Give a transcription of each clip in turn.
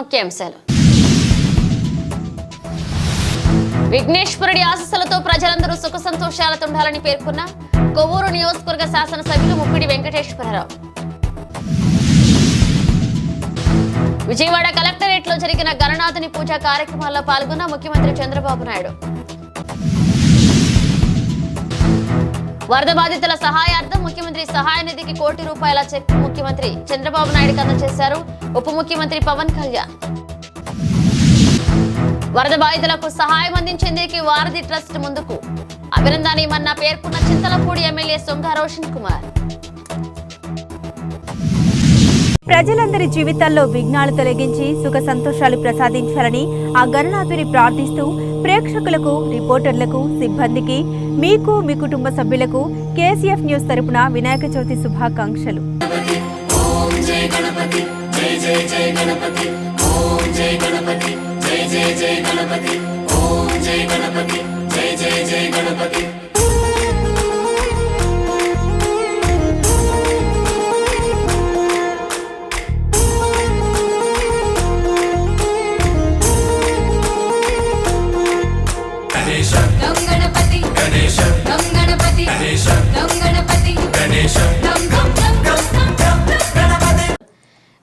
ముఖ్యాంశాలు. విఘ్నేశ్వరుడి ఆశీస్సులతో ప్రజలందరూ సుఖ సంతోషాలతో ఉండాలని పేర్కొన్న కొవ్వూరు నియోజకవర్గ శాసనసభ్యులు ముప్పిడి వెంకటేశ్వరరావు. విజయవాడ కలెక్టరేట్ లో జరిగిన గణనాథుని పూజా కార్యక్రమాల్లో పాల్గొన్న ముఖ్యమంత్రి చంద్రబాబు నాయుడు. వరద బాధితుల సహాయార్థం ముఖ్యమంత్రి సహాయ నిధికి ₹1 కోటి చెక్ ముఖ్యమంత్రి చంద్రబాబు నాయుడుకి అందజేశారు ఉప ముఖ్యమంత్రి పవన్ కళ్యాణ్. వరద బాధితులకు సహాయం అందించేందుకు వారధి ట్రస్ట్ ముందుకు అభినందనీయమన్న పేర్కొన్న చింతలపూడి ఎమ్మెల్యే సొంగ రోషన్ కుమార్. ప్రజలందరి జీవితాల్లో విఘ్నాలు తొలగించి సుఖ సంతోషాలు ప్రసాదించాలని ఆ గణనాథుని ప్రార్థిస్తూ ప్రేక్షకులకు, రిపోర్టర్లకు, సిబ్బందికి, మీకు, మీ కుటుంబ సభ్యులకు కేసీఎఫ్ న్యూస్ తరపున వినాయక చవితి శుభాకాంక్షలు.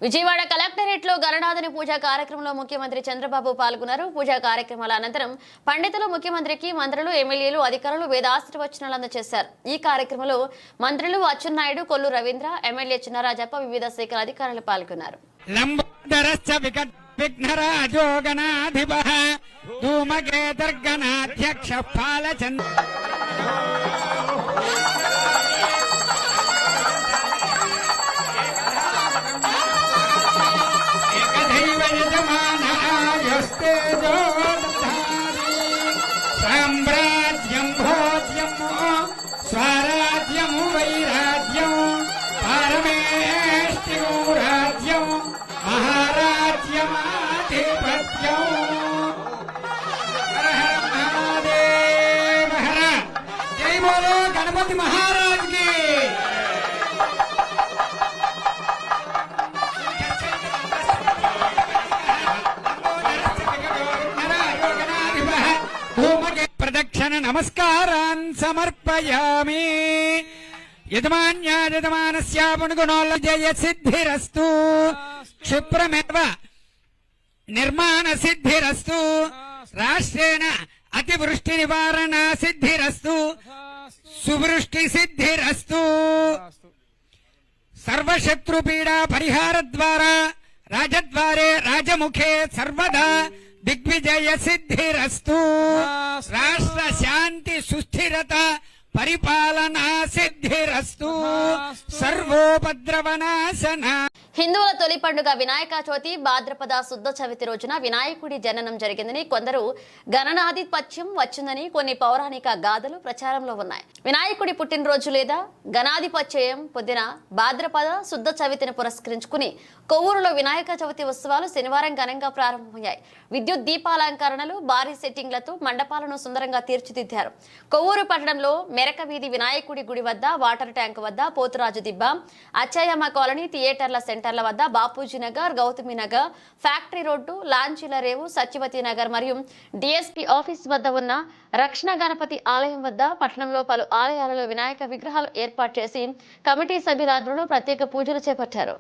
విజయవాడ కలెక్టరేట్ లో గణనాథుని పూజా కార్యక్రమంలో ముఖ్యమంత్రి చంద్రబాబు పాల్గొన్నారు. పూజా కార్యక్రమాల అనంతరం పండితులు ముఖ్యమంత్రికి, మంత్రులు, ఎమ్మెల్యేలు, అధికారులు వేదాశీర్వచనాలు అందజేశారు. ఈ కార్యక్రమంలో మంత్రులు అచ్చెన్నాయుడు, కొల్లు రవీంద్ర, ఎమ్మెల్యే చిన్నరాజప్ప, వివిధ శాఖల అధికారులు పాల్గొన్నారు. సామ్రాజ్యం భోజ్యము స్వరాజ్యము వైరాజ్యం పరమేష్టిము రాజ్యం మహారాజ్యమాధిపత్యం. హర హర మహాదేవ హర. జై బోలో గణపతి మహారాజ్ కి. ప్రదక్షిణ నమస్కారాన్ సమర్పయామి. యజమాన్యాజమానస్య పుణ్యగుణోల్ల జయ సిద్ధిరస్తు. క్షిప్రమేవ నిర్మాణ సిద్ధిరస్తు. రాష్ట్రేణ అతివృష్టి నివారణ సిద్ధిరస్తు. సువృష్టి సిద్ధిరస్తు. సర్వశత్రుపీడా పరిహార ద్వారా రాజద్వారే రాజముఖే సర్వదా దిగ్విజయ సిద్ధిరస్తు. రాష్ట్ర శాంతి సుస్థిరత పరిపాలనా సిద్ధిరస్తు. సర్వోపద్రవనాశన. హిందువుల తొలి పండుగ వినాయక చవితి భాద్రపద శుద్ధ చవితి రోజున వినాయకుడి జననం జరిగిందని, కొందరు గణనాధిపత్యం వచ్చిందని కొన్ని పౌరాణిక గాథలు ప్రచారంలో ఉన్నాయి. వినాయకుడి పుట్టినరోజు లేదా గణాధిపత్యం పొందిన భాద్రపద శుద్ధ చవితిని పురస్కరించుకుని కొవ్వూరులో వినాయక చవితి ఉత్సవాలు శనివారం ఘనంగా ప్రారంభమయ్యాయి. విద్యుత్ దీపాలంకరణలు, భారీ సెట్టింగ్లతో మండపాలను సుందరంగా తీర్చిదిద్దారు. కొవ్వూరు పట్టణంలో మెరక వీధి వినాయకుడి గుడి వద్ద, వాటర్ ట్యాంక్ వద్ద, పోతురాజు దిబ్బ, అచ్చయ్యమ్మ కాలనీ, థియేటర్ల సెంటర్ల వద్ద, బాపూజీ నగర్, గౌతమి నగర్, ఫ్యాక్టరీ రోడ్డు, లాంచీల రేవు, సత్యవతి నగర్ మరియు డిఎస్పీ ఆఫీస్ వద్ద ఉన్న రక్షణ గణపతి ఆలయం వద్ద, పట్టణంలో పలు ఆలయాలలో వినాయక విగ్రహాలు ఏర్పాటు చేసి కమిటీ సభ్యుల ఆధ్వర్యంలో ప్రత్యేక పూజలు చేపట్టారు.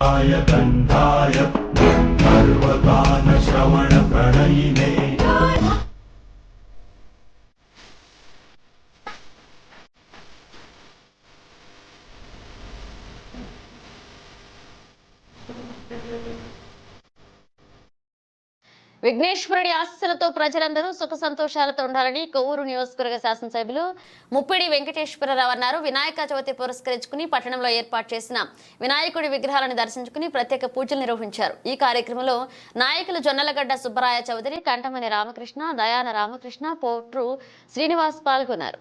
गन्धाय सर्वगानश्रवणप्रणयिने విఘ్నేశ్వరుడి ఆశీస్సులతో ప్రజలందరూ సుఖ సంతోషాలతో ఉండాలని కొవ్వూరు నియోజకవర్గ శాసనసభ్యులు ముప్పిడి వెంకటేశ్వరరావు అన్నారు. వినాయక చవితి పురస్కరించుకుని పట్టణంలో ఏర్పాటు చేసిన వినాయకుడి విగ్రహాలను దర్శించుకుని ప్రత్యేక పూజలు నిర్వహించారు. ఈ కార్యక్రమంలో నాయకులు జొన్నలగడ్డ సుబ్బరాయ చౌదరి, కంఠమని రామకృష్ణ, దయాన రామకృష్ణ, పోట్రు శ్రీనివాస్ పాల్గొన్నారు.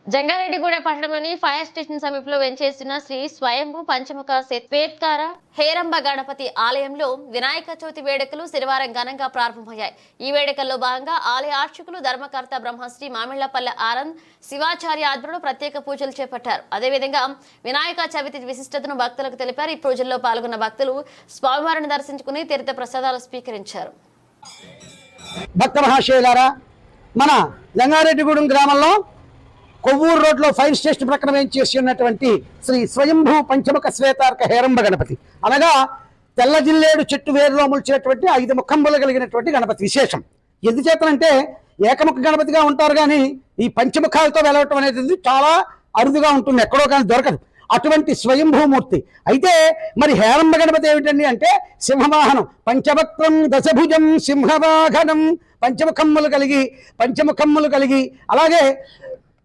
జంగారెడ్డిగూడ పట్టణంలోని ఫైర్ స్టేషన్ సమీపంలో వెంచేసిన శ్రీ స్వయంభూ పంచముఖ శ్వేత్కార హేరంబ గణపతి ఆలయంలో వినాయక చవితి వేడుకలు శనివారం ఘనంగా ప్రారంభమయ్యాయి. ఈ వేడుకల్లో భాగంగా ఆలయ అర్చకులు ధర్మకర్త బ్రహ్మశ్రీ మామిళ్లపల్లె ఆనంద్ శివాచార్య ఆధ్వర్యంలో ప్రత్యేక పూజలు చేపట్టారు. అదేవిధంగా వినాయక చవితి విశిష్టతను భక్తులకు తెలిపారు. ఈ పూజల్లో పాల్గొన్న భక్తులు స్వామివారిని దర్శించుకుని తీర్థ ప్రసాదాలు స్వీకరించారు. భక్త మహాశయులారా, మన జంగారెడ్డిగూడెం గ్రామంలో కొవ్వూరు రోడ్లో ఫైర్ స్టేషన్ ప్రక్కన వేయించేసి ఉన్నటువంటి శ్రీ స్వయంభూ పంచముఖ శ్వేతార్క హేరంబ గణపతి అనగా తెల్ల జిల్లేడు చెట్టు వేరులో ముల్చినటువంటి 5 ముఖంబులు కలిగినటువంటి గణపతి విశేషం. ఎందుచేతనంటే ఏకముఖ గణపతిగా ఉంటారు, కానీ ఈ పంచముఖాలతో వెలవటం అనేది చాలా అరుదుగా ఉంటుంది, ఎక్కడో కానీ దొరకదు. అటువంటి స్వయంభూమూర్తి. అయితే మరి హేరంబ గణపతి ఏమిటండి అంటే సింహవాహనం, పంచవక్త్రం దశభుజం సింహవాహనం, పంచముఖమ్ములు కలిగి అలాగే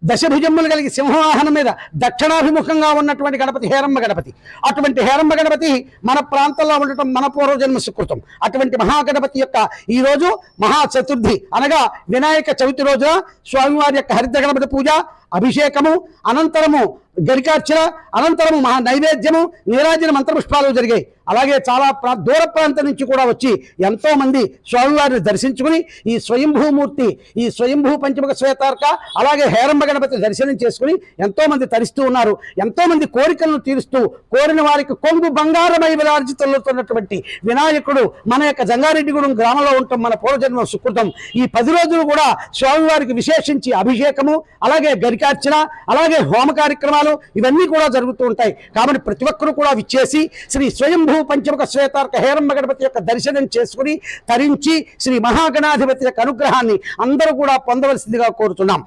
దశభుజమ్ములు కలిగి సింహవాహనం మీద దక్షిణాభిముఖంగా ఉన్నటువంటి గణపతి హేరంబ గణపతి. అటువంటి హేరంబ గణపతి మన ప్రాంతంలో ఉండటం మన పూర్వజన్మ సుకృతం. అటువంటి మహాగణపతి యొక్క ఈరోజు మహాచతుర్థి అనగా వినాయక చవితి రోజున స్వామివారి యొక్క హరిత గణపతి పూజ, అభిషేకము, అనంతరము గరికార్చన, అనంతరము మహా నైవేద్యము, నీరాజన మంత్రపుష్పాలు జరిగాయి. అలాగే చాలా దూర ప్రాంతం నుంచి కూడా వచ్చి ఎంతో మంది స్వామివారిని దర్శించుకుని ఈ స్వయంభూమూర్తి, ఈ స్వయంభూ పంచముఖ శ్వేతార్క అలాగే హేరంబ గణపతి దర్శనం చేసుకుని ఎంతో మంది తరిస్తూ ఉన్నారు. ఎంతో మంది కోరికలను తీరుస్తూ కోరిన వారికి కొంగు బంగారమై విరాజితున్నటువంటి వినాయకుడు మన యొక్క జంగారెడ్డిగూడెం గ్రామంలో ఉండటం మన పూర్వజన్మ సుకృతం. ఈ 10 రోజులు కూడా స్వామివారికి విశేషించి అభిషేకము అలాగే గరికార్చన అలాగే హోమ కార్యక్రమాలు ఇవన్నీ కూడా జరుగుతూ ఉంటాయి. కాబట్టి ప్రతి ఒక్కరూ కూడా విచ్చేసి శ్రీ స్వయంభూ పంచముఖ శ్వేతార్క హేరంబ గణపతి యొక్క దర్శనం చేసుకుని తరించి శ్రీ మహాగణాధిపతి యొక్క అనుగ్రహాన్ని అందరూ కూడా పొందవలసిందిగా కోరుతున్నాం.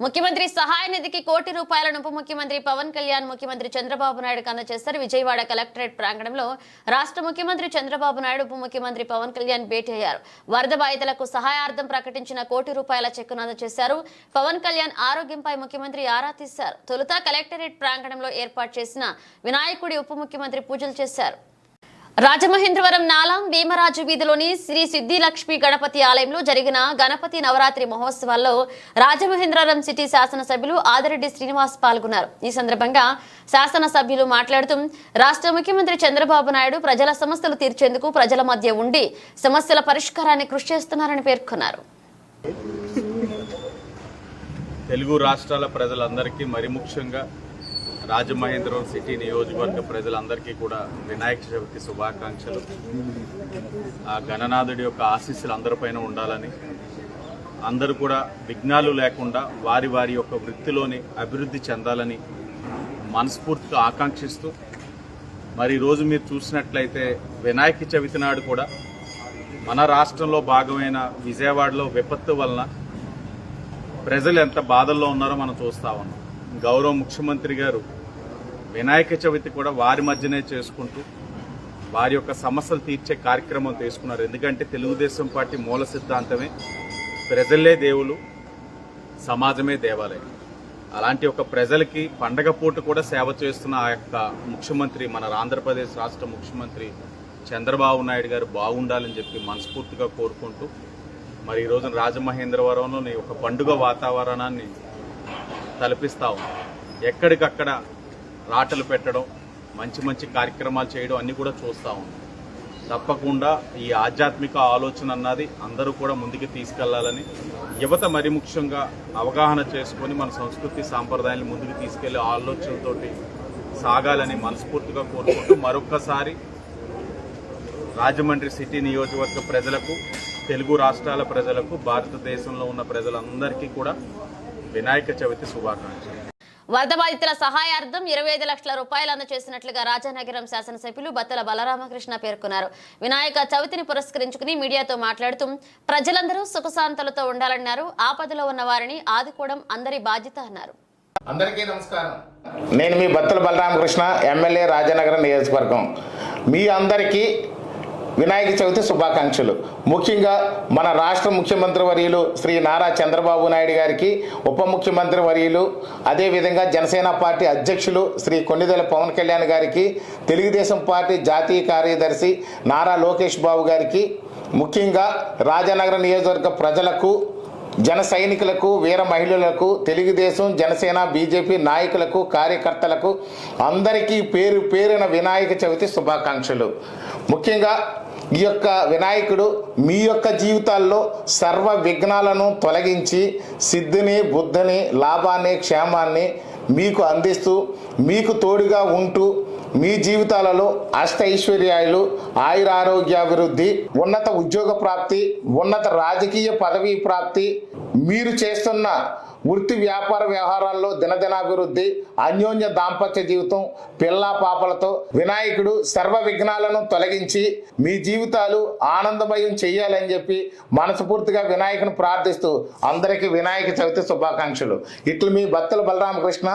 ముఖ్యమంత్రి సహాయ నిధికి ₹1 కోటి ఉప ముఖ్యమంత్రి పవన్ కళ్యాణ్ ముఖ్యమంత్రి చంద్రబాబు నాయుడుకు అందజేశారు. విజయవాడ కలెక్టరేట్ ప్రాంగణంలో రాష్ట్ర ముఖ్యమంత్రి చంద్రబాబు నాయుడు ఉప ముఖ్యమంత్రి పవన్ కళ్యాణ్ భేటీ అయ్యారు. వరద బాధితులకు సహాయార్థం ప్రకటించిన ₹1 కోటి చెక్కును అందజేశారు. పవన్ కళ్యాణ్ ఆరోగ్యంపై ముఖ్యమంత్రి ఆరా తీశారు. తొలుత కలెక్టరేట్ ప్రాంగణంలో ఏర్పాటు చేసిన వినాయకుడి ఉప ముఖ్యమంత్రి పూజలు చేశారు. రాజమహేంద్రవరం నాలాం భీమరాజు వీధిలోని శ్రీ సిద్ధిలక్ష్మి గణపతి ఆలయంలో జరిగిన గణపతి నవరాత్రి మహోత్సవాల్లో రాజమహేంద్రవరం సిటీ శాసనసభ్యులు ఆదిరెడ్డి శ్రీనివాస్ పాల్గొన్నారు. ఈ సందర్భంగా శాసనసభ్యులు మాట్లాడుతూ రాష్ట్ర ముఖ్యమంత్రి చంద్రబాబు నాయుడు ప్రజల సమస్యలు తీర్చేందుకు ప్రజల మధ్య ఉండి సమస్యల పరిష్కారాన్ని కృషి చేస్తున్నారని పేర్కొన్నారు. తెలుగు రాష్ట్రాల ప్రజలందరికీ మరి ముఖ్యంగా రాజమహేంద్రవరం సిటీ నియోజకవర్గ ప్రజలందరికీ కూడా వినాయక చవితి శుభాకాంక్షలు. ఆ గణనాథుడి యొక్క ఆశీస్సులు అందరిపైన ఉండాలని, అందరూ కూడా విఘ్నాలు లేకుండా వారి వారి యొక్క వృత్తిలోని అభివృద్ధి చెందాలని మనస్ఫూర్తిగా ఆకాంక్షిస్తూ, మరి ఈరోజు మీరు చూసినట్లయితే వినాయక చవితి నాడు కూడా మన రాష్ట్రంలో భాగమైన విజయవాడలో విపత్తు వలన ప్రజలు ఎంత బాధల్లో ఉన్నారో మనం చూస్తా ఉన్నాం. గౌరవ ముఖ్యమంత్రి గారు వినాయక చవితి కూడా వారి మధ్యనే చేసుకుంటూ వారి యొక్క సమస్యలు తీర్చే కార్యక్రమం తీసుకున్నారు. ఎందుకంటే తెలుగుదేశం పార్టీ మూల సిద్ధాంతమే ప్రజలే దేవులు, సమాజమే దేవాలయం. అలాంటి ఒక ప్రజలకి పండగ పూట కూడా సేవ చేస్తున్న ఆ యొక్క ముఖ్యమంత్రి, మన ఆంధ్రప్రదేశ్ రాష్ట్ర ముఖ్యమంత్రి చంద్రబాబు నాయుడు గారు బాగుండాలని చెప్పి మనస్ఫూర్తిగా కోరుకుంటూ, మరి ఈరోజు రాజమహేంద్రవరంలోని ఒక పండుగ వాతావరణాన్ని తలపిస్తా ఉంది. ఎక్కడికక్కడ రాటలు పెట్టడం, మంచి మంచి కార్యక్రమాలు చేయడం అన్నీ కూడా చూస్తూ ఉన్నాం. తప్పకుండా ఈ ఆధ్యాత్మిక ఆలోచన అన్నది అందరూ కూడా ముందుకు తీసుకెళ్లాలని, యువత మరి ముఖ్యంగా అవగాహన చేసుకొని మన సంస్కృతి సాంప్రదాయాలను ముందుకు తీసుకెళ్లే ఆలోచనతోటి సాగాలని మనస్ఫూర్తిగా కోరుకుంటూ మరొక్కసారి రాజమండ్రి సిటీ నియోజకవర్గ ప్రజలకు, తెలుగు రాష్ట్రాల ప్రజలకు, భారతదేశంలో ఉన్న ప్రజలందరికీ కూడా వినాయక చవితి శుభాకాంక్షలు. వరద బాధితుల సహాయార్థం 25 లక్షల రూపాయలు అందజేసినట్లుగా రాజానగరం శాసనసభ్యులు బత్తల బలరామకృష్ణ పేర్కొన్నారు. వినాయక చవితిని పురస్కరించుకుని మీడియాతో మాట్లాడుతూ ప్రజలందరూ సుఖశాంతులతో ఉండాలన్నారు. ఆపదలో ఉన్న వారిని ఆదుకోవడం అందరి బాధ్యత అన్నారు. అందరికీ నమస్కారం. నేను మీ బత్తల బలరామకృష్ణ, ఎమ్మెల్యే రాజానగరం నియోజకవర్గం. మీ అందరికీ వినాయక చవితి శుభాకాంక్షలు. ముఖ్యంగా మన రాష్ట్ర ముఖ్యమంత్రి వర్యులు శ్రీ నారా చంద్రబాబు నాయుడు గారికి, ఉప ముఖ్యమంత్రి వర్యులు, అదేవిధంగా జనసేన పార్టీ అధ్యక్షులు శ్రీ కొన్నిదెల పవన్ కళ్యాణ్ గారికి, తెలుగుదేశం పార్టీ జాతీయ కార్యదర్శి నారా లోకేష్ బాబు గారికి, ముఖ్యంగా రాజానగరం నియోజకవర్గ ప్రజలకు, జన సైనికులకు, వీర మహిళలకు, తెలుగుదేశం, జనసేన, బీజేపీ నాయకులకు, కార్యకర్తలకు అందరికీ పేరు పేరున వినాయక చవితి శుభాకాంక్షలు. ముఖ్యంగా ఈ యొక్క వినాయకుడు మీ యొక్క జీవితాల్లో సర్వ విఘ్నాలను తొలగించి సిద్ధిని, బుద్ధిని, లాభాన్ని, క్షేమాన్ని మీకు అందిస్తూ, మీకు తోడుగా ఉంటూ మీ జీవితాలలో అష్టైశ్వర్యాలు, ఆయురారోగ్యాభివృద్ధి, ఉన్నత ఉద్యోగ ప్రాప్తి, ఉన్నత రాజకీయ పదవీ ప్రాప్తి, మీరు చేస్తున్న వృత్తి వ్యాపార వ్యవహారాల్లో దినదినాభివృద్ధి, అన్యోన్య దాంపత్య జీవితం, పిల్లా పాపలతో వినాయకుడు సర్వ విఘ్నాలను తొలగించి మీ జీవితాలు ఆనందమయం చెయ్యాలని చెప్పి మనస్ఫూర్తిగా వినాయకుని ప్రార్థిస్తూ అందరికీ వినాయక చవితి శుభాకాంక్షలు. ఇట్లు మీ బత్తల బలరామకృష్ణ,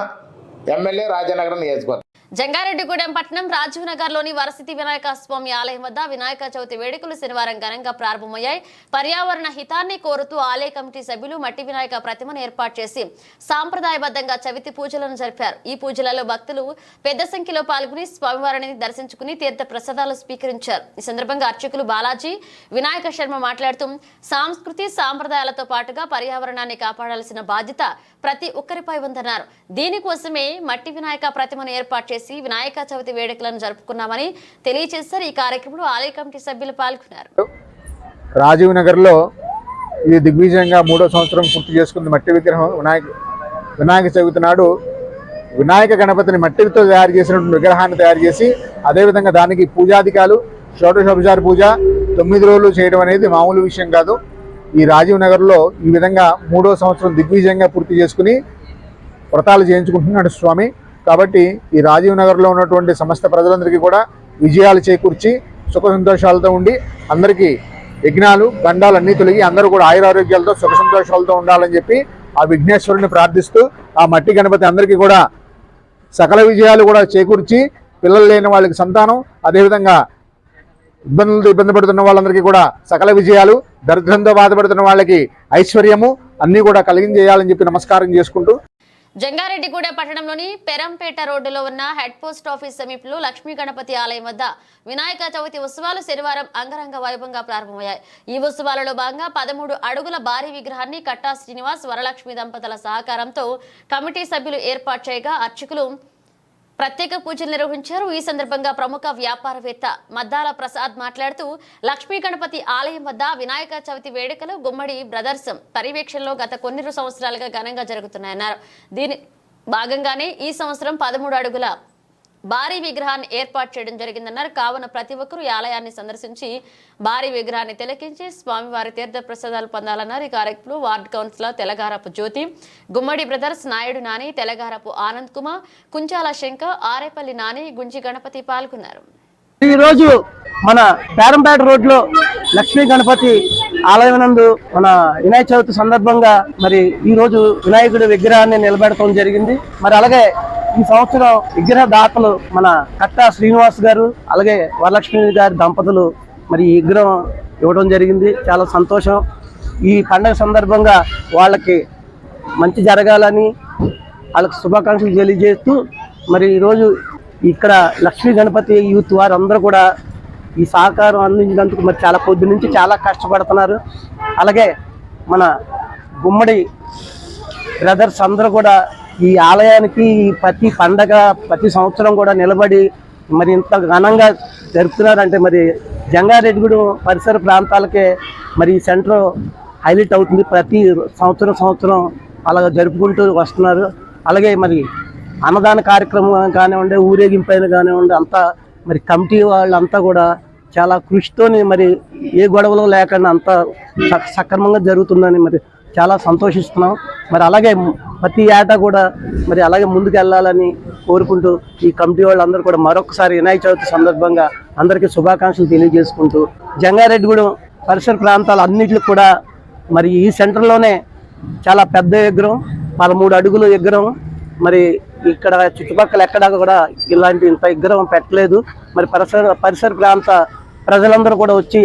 ఎమ్మెల్యే రాజానగరం నియోజకవర్గం. జంగారెడ్డిగూడెం పట్టణం రాజీవ్ నగర్ లోని వరసిద్ధి వినాయక స్వామి ఆలయం వద్ద వినాయక చవితి వేడుకలు శనివారం ఘనంగా ప్రారంభమయ్యాయి. పర్యావరణ హితాన్ని కోరుతూ ఆలయ కమిటీ సభ్యులు మట్టి వినాయక ప్రతిమను ఏర్పాటు చేసి సాంప్రదాయబద్ధంగా చవితి పూజలను జరిపారు. ఈ పూజలలో భక్తులు పెద్ద సంఖ్యలో పాల్గొని స్వామివారిని దర్శించుకుని తీర్థ ప్రసాదాలు స్వీకరించారు. ఈ సందర్భంగా అర్చకులు బాలాజీ వినాయక శర్మ మాట్లాడుతూ సంస్కృతి సాంప్రదాయాలతో పాటుగా పర్యావరణాన్ని కాపాడాల్సిన బాధ్యత ప్రతి ఒక్కరిపై ఉందన్నారు. దీనికోసమే మట్టి వినాయక ప్రతిమను ఏర్పాటు చేసి వినాయక చవితి వేడుకలను జరుపుకున్నామని తెలియజేశారు. ఈ కార్యక్రమంలో ఆలయ కమిటీ సభ్యులు పాల్గొన్నారు. రాజీవ్ నగర్ లో ఇది దిగ్విజయంగా 3వ సంవత్సరం పూర్తి చేసుకుంది మట్టి విగ్రహం. వినాయక చవితి నాడు వినాయక గణపతిని మట్టితో తయారు చేసినటువంటి విగ్రహాన్ని తయారు చేసి, అదేవిధంగా దానికి పూజాధికాలు, షోడశోపచార పూజ 9 రోజులు చేయడం అనేది మామూలు విషయం కాదు. ఈ రాజీవ్ నగర్లో ఈ విధంగా 3వ సంవత్సరం దిగ్విజయంగా పూర్తి చేసుకుని వ్రతాలు చేయించుకుంటున్నాడు స్వామి. కాబట్టి ఈ రాజీవ్ నగర్లో ఉన్నటువంటి సమస్త ప్రజలందరికీ కూడా విజయాలు చేకూర్చి సుఖ సంతోషాలతో ఉండి అందరికీ యజ్ఞాలు, గండాలు అన్నీ తొలగి అందరూ కూడా ఆయురారోగ్యాలతో సుఖ సంతోషాలతో ఉండాలని చెప్పి ఆ విఘ్నేశ్వరుని ప్రార్థిస్తూ ఆ మట్టి గణపతి అందరికీ కూడా సకల విజయాలు కూడా చేకూర్చి, పిల్లలు లేని వాళ్ళకి సంతానం, అదేవిధంగా ఇబ్బంది పడుతున్న వాళ్ళందరికీ కూడా సకల విజయాలు, దరిద్రంతో బాధపడుతున్న వాళ్ళకి ఐశ్వర్యము అన్నీ కూడా కలిగించేయాలని చెప్పి నమస్కారం చేసుకుంటూ జంగారెడ్డిగూడెం పట్టణంలోని పెరంపేట రోడ్డులో ఉన్న హెడ్ పోస్ట్ ఆఫీస్ సమీపంలో లక్ష్మీ గణపతి ఆలయం వద్ద వినాయక చవితి ఉత్సవాలు శనివారం అంగరంగ వైభవంగా ప్రారంభమయ్యాయి. ఈ ఉత్సవాలలో భాగంగా 13 అడుగుల భారీ విగ్రహాన్ని కట్టా శ్రీనివాస్, వరలక్ష్మి దంపతుల సహకారంతో కమిటీ సభ్యులు ఏర్పాటు చేయగా అర్చకులు ప్రత్యేక పూజలు నిర్వహించారు. ఈ సందర్భంగా ప్రముఖ వ్యాపారవేత్త మద్దాల ప్రసాద్ మాట్లాడుతూ లక్ష్మీ గణపతి ఆలయం వద్ద వినాయక చవితి వేడుకలు గుమ్మడి బ్రదర్స్ పర్యవేక్షణలో గత కొన్ని సంవత్సరాలుగా ఘనంగా జరుగుతున్నాయన్నారు. దీని భాగంగానే ఈ సంవత్సరం 13 అడుగుల భారీ విగ్రహాన్ని ఏర్పాటు చేయడం జరిగిందన్నారు. కావున ప్రతి ఒక్కరూ ఈ ఆలయాన్ని సందర్శించి భారీ విగ్రహాన్ని తిలకించి స్వామివారి తీర్థ ప్రసాదాలు పొందాలన్నారు. ఈ కార్యక్రమంలో వార్డు కౌన్సిలర్ తెలగారపు జ్యోతి, గుమ్మడి బ్రదర్స్ నాయుడు నాని, తెలగారపు ఆనంద్ కుమార్, కుంచాల శంకర్, ఆరేపల్లి నాని, గుంజి గణపతి పాల్గొన్నారు. ఈరోజు మన పేరంపేట రోడ్లో లక్ష్మీ గణపతి ఆలయం నందు మన వినాయక చవితి సందర్భంగా మరి ఈరోజు వినాయకుడి విగ్రహాన్ని నిలబెడటం జరిగింది. మరి అలాగే ఈ సంవత్సరం విగ్రహ దాతలు మన కట్టా శ్రీనివాస్ గారు, అలాగే వరలక్ష్మి గారి దంపతులు మరి ఈ విగ్రహం ఇవ్వడం జరిగింది. చాలా సంతోషం. ఈ పండుగ సందర్భంగా వాళ్ళకి మంచి జరగాలని వాళ్ళకి శుభాకాంక్షలు తెలియజేస్తూ మరి ఈరోజు ఇక్కడ లక్ష్మీ గణపతి యూత్ వారు అందరూ కూడా ఈ సహకారం అందించినందుకు మరి చాలా పొద్దు నుంచి చాలా కష్టపడుతున్నారు. అలాగే మన గుమ్మడి బ్రదర్స్ అందరూ కూడా ఈ ఆలయానికి ప్రతి పండగ ప్రతి సంవత్సరం కూడా నిలబడి మరి ఇంత ఘనంగా జరుపుతున్నారంటే మరి జంగారెడ్డిగూడెం పరిసర ప్రాంతాలకే మరి ఈ సెంటర్ హైలైట్ అవుతుంది. ప్రతి సంవత్సరం అలా జరుపుకుంటూ వస్తున్నారు. అలాగే మరి అన్నదాన కార్యక్రమం కానివ్వండి, ఊరేగింపైన కానివ్వండి, అంతా మరి కమిటీ వాళ్ళంతా కూడా చాలా కృషితోని మరి ఏ గొడవలు లేకుండా అంతా సక్రమంగా జరుగుతుందని మరి చాలా సంతోషిస్తున్నాం. మరి అలాగే ప్రతి ఏటా కూడా మరి అలాగే ముందుకు వెళ్ళాలని కోరుకుంటూ ఈ కమిటీ వాళ్ళందరూ కూడా మరొకసారి వినాయక చవితి సందర్భంగా అందరికీ శుభాకాంక్షలు తెలియజేసుకుంటూ జంగారెడ్డిగూడెం పరిసర ప్రాంతాలు అన్నిటికి కూడా మరి ఈ సెంటర్లోనే చాలా పెద్ద విగ్రహం, 13 అడుగుల విగ్రహం. మరి ఇక్కడ చుట్టుపక్కల ఎక్కడా కూడా ఇలాంటి ఇంత విగ్రహం పెట్టలేదు. మరి పరిసర ప్రాంత ప్రజలందరూ కూడా వచ్చి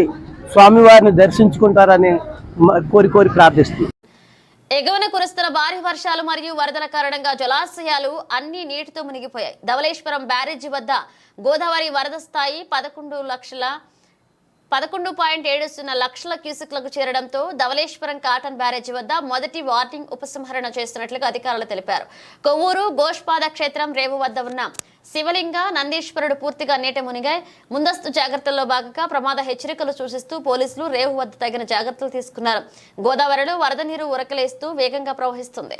స్వామివారిని దర్శించుకుంటారని కోరి ప్రార్థిస్తుంది. ఎగువన కురుస్తున్న భారీ వర్షాలు మరియు వరదల కారణంగా జలాశయాలు అన్ని నీటితో మునిగిపోయాయి. ధవళేశ్వరం బ్యారేజీ వద్ద గోదావరి వరద స్థాయి 11.70 లక్షల క్యూసెక్లకు చేరడంతో ధవళేశ్వరం కాటన్ బ్యారేజీ వద్ద మొదటి వార్నింగ్ ఉపసంహరణ చేస్తున్నట్లుగా అధికారులు తెలిపారు. కొవ్వూరు గోష్పాద క్షేత్రం రేవు వద్ద ఉన్న శివలింగ నందీశ్వరుడు పూర్తిగా నీట మునిగాయి. ముందస్తు జాగ్రత్తల్లో భాగంగా ప్రమాద హెచ్చరికలు సూచిస్తూ పోలీసులు రేవు వద్ద తగిన జాగ్రత్తలు తీసుకున్నారు. గోదావరిలో వరద నీరు ఉరకలేస్తూ వేగంగా ప్రవహిస్తుంది.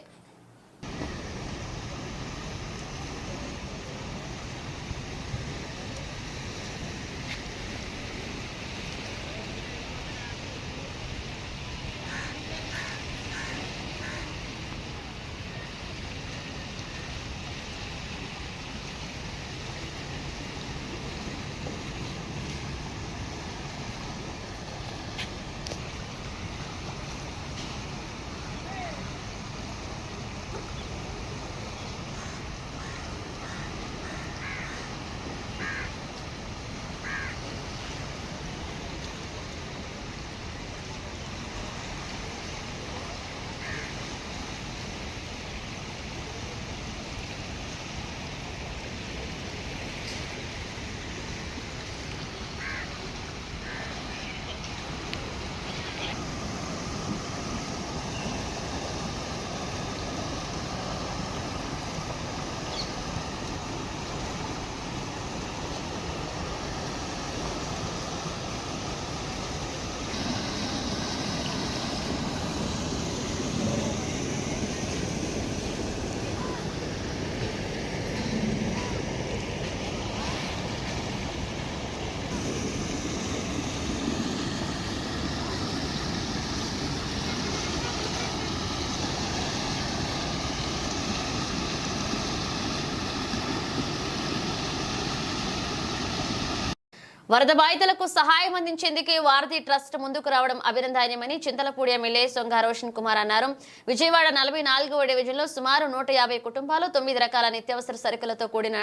వరద బాధితులకు సహాయం అందించేందుకే వారధి ట్రస్ట్ ముందుకు రావడం అభినందనీయమని చింతలపూడి ఎమ్మెల్యే సొంగ రోషన్ కుమార్ అన్నారు. విజయవాడ 44వ డివిజన్లో సుమారు 150 కుటుంబాలు 9 రకాల నిత్యావసర సరుకులతో కూడిన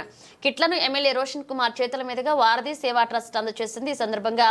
కిట్లను ఎమ్మెల్యే రోషన్ కుమార్ చేతుల మీదుగా వారధి సేవా ట్రస్ట్ అందజేసింది. ఈ సందర్భంగా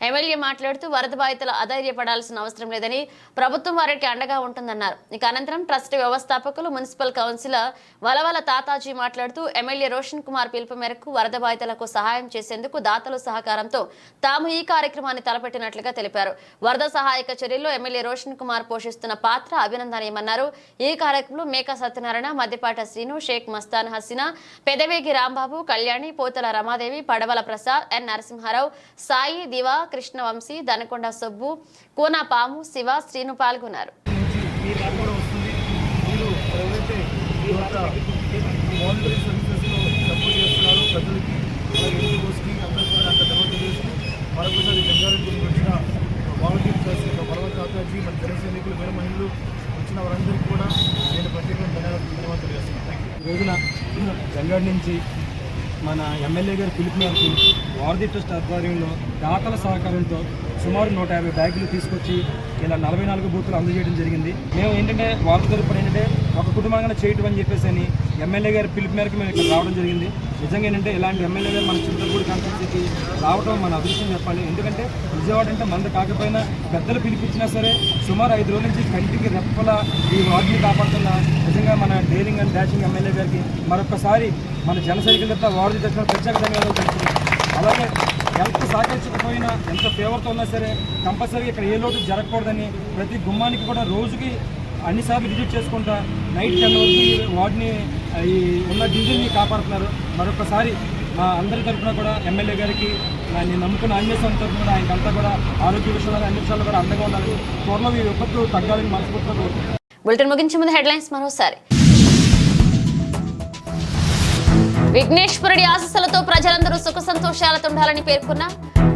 ఎమ్మెల్యే మాట్లాడుతూ వరద బాధితులు అధైర్యపడాల్సిన అవసరం లేదని ప్రభుత్వం వారికి అండగా ఉంటుందన్నారు. ఇక అనంతరం ట్రస్ట్ వ్యవస్థాపకులు మున్సిపల్ కౌన్సిలర్ వలవల తాతాజీ మాట్లాడుతూ ఎమ్మెల్యే రోషన్ కుమార్ పిలుపు మేరకు వరద బాధితులకు సహాయం చేసేందుకు దాతలు సహకారంతో తాము ఈ కార్యక్రమాన్ని తలపెట్టినట్లుగా తెలిపారు. వరద సహాయక చర్యల్లో ఎమ్మెల్యే రోషన్ కుమార్ పోషిస్తున్న పాత్ర అభినందనీయమన్నారు. ఈ కార్యక్రమంలో మేకా సత్యనారాయణ, మద్దిపాట శ్రీను, షేక్ మస్తాన్ హసీనా, పెదవేగి రాంబాబు, కళ్యాణి, పోతల రమాదేవి, పడవల ప్రసాద్, ఎన్ నరసింహారావు, సాయి, దివా, కృష్ణవంశీ, దనకొండ సుబ్బు, కోన పాము, శివ, శ్రీను పాల్గొన్నారు. మరొకసారి జంగారెడ్డి వచ్చిన వాలంటీర్ చేసి పర్వత తాతాజీ మన జనసైనికులు వేరే మహిళలు వచ్చిన వారందరికీ కూడా నేను ప్రత్యేకంగా ధన్యవాదాలు తెలియజేస్తున్నాను. ఈ రోజున జంగారెడ్డి నుంచి మన ఎమ్మెల్యే గారి పిలుపు మేరకు వారధి ట్రస్ట్ ఆధ్వర్యంలో దాతల సహకారంతో సుమారు 150 బ్యాగులు తీసుకొచ్చి ఇలా 44 బూతులు అందజేయడం జరిగింది. మేము ఏంటంటే వారధి తరపున ఏంటంటే ఒక కుటుంబంగా చేయటం అని చెప్పేసి అని ఎమ్మెల్యే గారి పిలుపు మేరకు మేము ఇక్కడ రావడం జరిగింది. నిజంగా ఏంటంటే ఇలాంటి ఎమ్మెల్యే గారు మన చింతలపూడి కాన్స్టిట్యూన్సీకి రావడం మన అదృష్టం చెప్పాలి. ఎందుకంటే విజయవాడ అంటే మంద కాకపోయినా పెద్దలు పిలిపించినా సరే సుమారు 5 రోజుల నుంచి కంటికి రెప్పల ఈ వార్డుని కాపాడుతున్న నిజంగా మన డేరింగ్ అండ్ డాషింగ్ ఎమ్మెల్యే గారికి మరొకసారి మన జన సైకిల్ వారధి తరపున ప్రత్యేక ధన్యవాదాలు తెలుపుతున్నాం. అలాగే ఎంత సహకరించకపోయినా ఎంత ఫేవర్తో ఉన్నా సరే కంపల్సరీ ఇక్కడ ఏ లోటు జరగకూడదని ప్రతి గుమ్మానికి కూడా రోజుకి అన్నిసార్లు విజిట్ చేసుకుంటా నైట్ 10 వరకు వార్డుని ఈ ఉన్న డివిజన్ని కాపాడుతున్నారు. మరొకసారి మా అందరి తరఫున కూడా ఎమ్మెల్యే గారికి నేను నమ్ముకున్న అన్వేషణ తరఫున కూడా ఆయనకంతా కూడా ఆరోగ్య విషయంలో అన్ని విషయాల్లో కూడా అండగా ఉండాలని, త్వరలో ఈ విపత్తు తగ్గాలని మనస్ఫూర్తిగా కోరుకుంటున్నాను. బులెటిన్ ముగించే ముందు హెడ్లైన్స్ మరోసారి. విఘ్నేశ్వరుడి ఆశీస్సులతో ప్రజలందరూ సుఖ సంతోషాలతో ఉండాలని పేర్కొన్న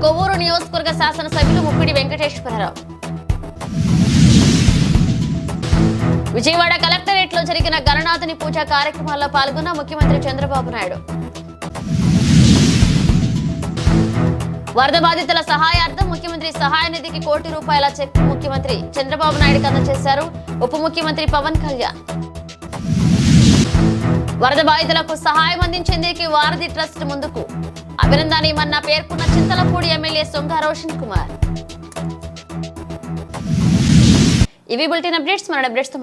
కొవ్వూరు నియోజకవర్గ శాసనసభ్యులు ముప్పిడి వెంకటేశ్వరరావు. విజయవాడ కలెక్టరేట్ లో జరిగిన గణనాథుని పూజా కార్యక్రమాల్లో పాల్గొన్న ముఖ్యమంత్రి చంద్రబాబు నాయుడు. వరద బాధితుల సహాయార్థం ముఖ్యమంత్రి సహాయ నిధికి ₹1 కోటి చెక్ ముఖ్యమంత్రి చంద్రబాబు నాయుడుకి అందజేశారు ఉప ముఖ్యమంత్రి పవన్ కళ్యాణ్. వరద బాధితులకు సహాయం అందించేందుకు వారధి ట్రస్ట్ ముందుకు అభినందనీయమన్న పేర్కొన్న చింతలపూడి ఎమ్మెల్యే సొంగ రోషన్ కుమార్. ఇవి బులెటిన్ అప్డేట్స్. మన అప్డేట్స్ తో